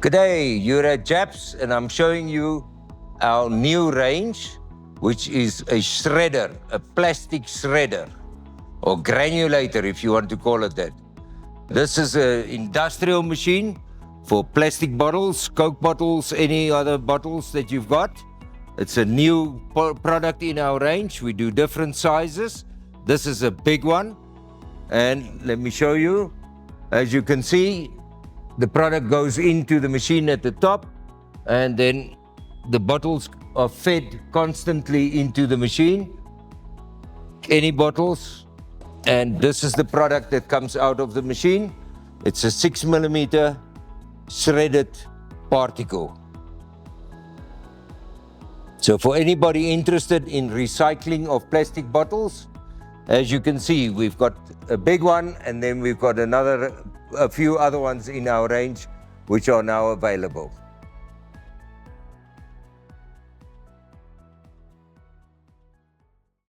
G'day, you're at Japs and I'm showing you our new range, which is a shredder, a plastic shredder, or granulator if you want to call it that. This is an industrial machine for plastic bottles, Coke bottles, any other bottles that you've got. It's a new product in our range. We do different sizes. This is a big one. And let me show you. As you can see, the product goes into the machine at the top, and then the bottles are fed constantly into the machine. Any bottles. And this is the product that comes out of the machine. It's a 6mm shredded particle. So for anybody interested in recycling of plastic bottles, as you can see, we've got a big one, and then we've got a few other ones in our range which are now available.